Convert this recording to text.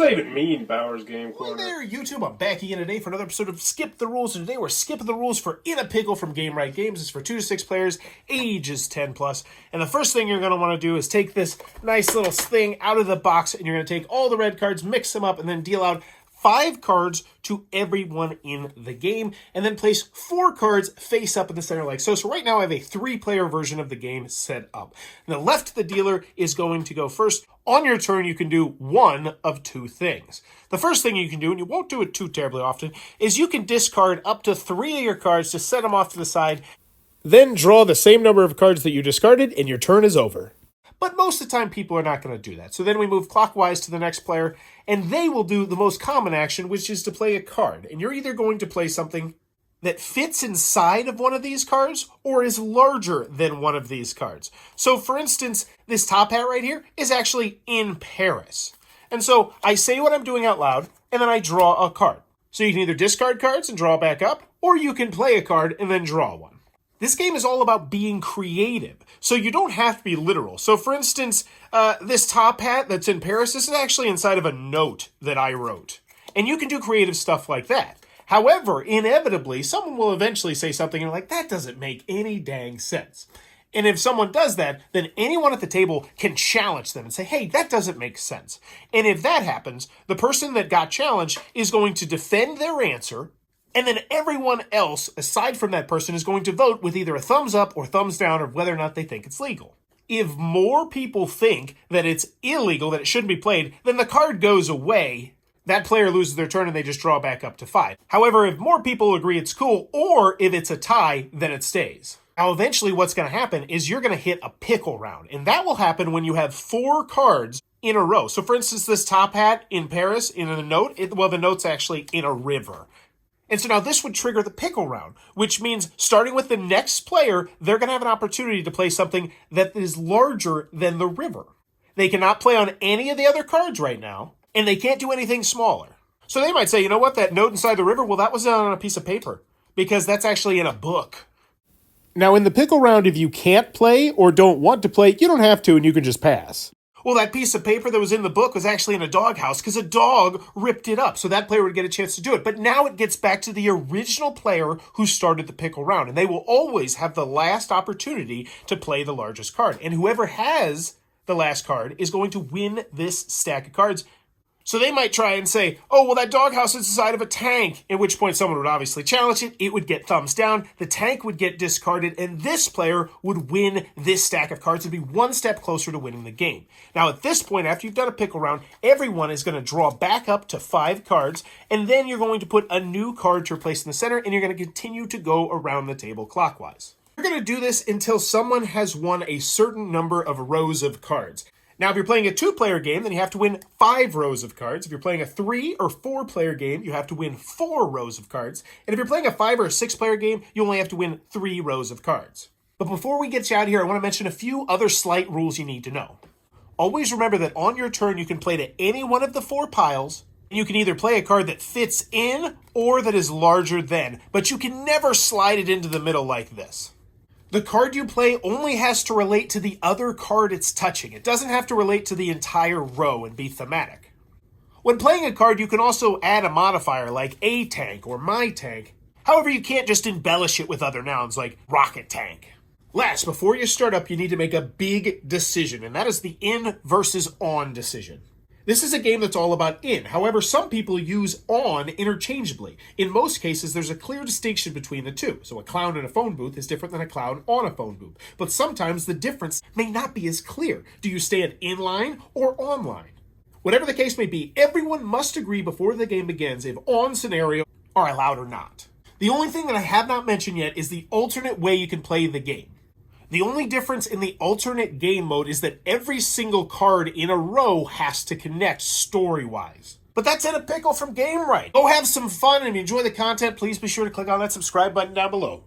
that even mean, Bowers Game Well, Corner? there, YouTube. I'm back again today for another episode of Skip the Rules. And today we're skipping the rules for In a Pickle from Game Right Games. It's for 2 to 6 players, ages 10 plus. And the first thing you're going to want to do is take this nice little thing out of the box, and you're going to take all the red cards, mix them up, and then deal out 5 cards to everyone in the game, and then place 4 cards face up in the center like so. So right now I have a 3-player version of the game set up. And the left of the dealer is going to go first. On your turn, you can do one of 2 things. The first thing you can do, and you won't do it too terribly often, is you can discard up to 3 of your cards to set them off to the side, then draw the same number of cards that you discarded, and your turn is over. But most of the time, people are not going to do that. So then we move clockwise to the next player, and they will do the most common action, which is to play a card. And you're either going to play something that fits inside of one of these cards or is larger than one of these cards. So for instance, this top hat right here is actually in Paris. And so I say what I'm doing out loud, and then I draw a card. So you can either discard cards and draw back up, or you can play a card and then draw one. This game is all about being creative, so you don't have to be literal. So for instance, this top hat that's in Paris, this is actually inside of a note that I wrote. And you can do creative stuff like that. However, inevitably, someone will eventually say something and you're like, that doesn't make any dang sense. And if someone does that, then anyone at the table can challenge them and say, hey, that doesn't make sense. And if that happens, the person that got challenged is going to defend their answer, and then everyone else, aside from that person, is going to vote with either a thumbs up or thumbs down of whether or not they think it's legal. If more people think that it's illegal, that it shouldn't be played, then the card goes away. That player loses their turn and they just draw back up to 5. However, if more people agree it's cool, or if it's a tie, then it stays. Now, eventually what's going to happen is you're going to hit a pickle round. And that will happen when you have 4 cards in a row. So for instance, this top hat in Paris, in a note, the note's actually in a river. And so now this would trigger the pickle round, which means starting with the next player, they're going to have an opportunity to play something that is larger than the river. They cannot play on any of the other cards right now, and they can't do anything smaller. So they might say, you know what, that note inside the river, well, that was on a piece of paper, because that's actually in a book. Now, in the pickle round, if you can't play or don't want to play, you don't have to, and you can just pass. Well, that piece of paper that was in the book was actually in a doghouse because a dog ripped it up. So that player would get a chance to do it. But now it gets back to the original player who started the pickle round. And they will always have the last opportunity to play the largest card. And whoever has the last card is going to win this stack of cards. So they might try and say, oh, well, that doghouse is inside of a tank, at which point someone would obviously challenge it. It would get thumbs down. The tank would get discarded, and this player would win this stack of cards and be one step closer to winning the game. Now, at this point, after you've done a pickle round, everyone is going to draw back up to 5 cards, and then you're going to put a new card to replace in the center, and you're going to continue to go around the table clockwise. You're going to do this until someone has won a certain number of rows of cards. Now, if you're playing a 2-player game, then you have to win 5 rows of cards. If you're playing a 3 or 4-player game, you have to win 4 rows of cards. And if you're playing a 5 or a 6-player game, you only have to win 3 rows of cards. But before we get you out of here, I want to mention a few other slight rules you need to know. Always remember that on your turn, you can play to any one of the 4 piles. And you can either play a card that fits in or that is larger than. But you can never slide it into the middle like this. The card you play only has to relate to the other card it's touching. It doesn't have to relate to the entire row and be thematic. When playing a card, you can also add a modifier like a tank or my tank. However, you can't just embellish it with other nouns like rocket tank. Last, before you start up, you need to make a big decision, and that is the in versus on decision. This is a game that's all about in. However, some people use on interchangeably. In most cases, there's a clear distinction between the two. So a clown in a phone booth is different than a clown on a phone booth. But sometimes the difference may not be as clear. Do you stand in line or on line? Whatever the case may be, everyone must agree before the game begins if on scenario are allowed or not. The only thing that I have not mentioned yet is the alternate way you can play the game. The only difference in the alternate game mode is that every single card in a row has to connect story-wise. But that's In a Pickle from Game Right. Go have some fun, and if you enjoy the content, please be sure to click on that subscribe button down below.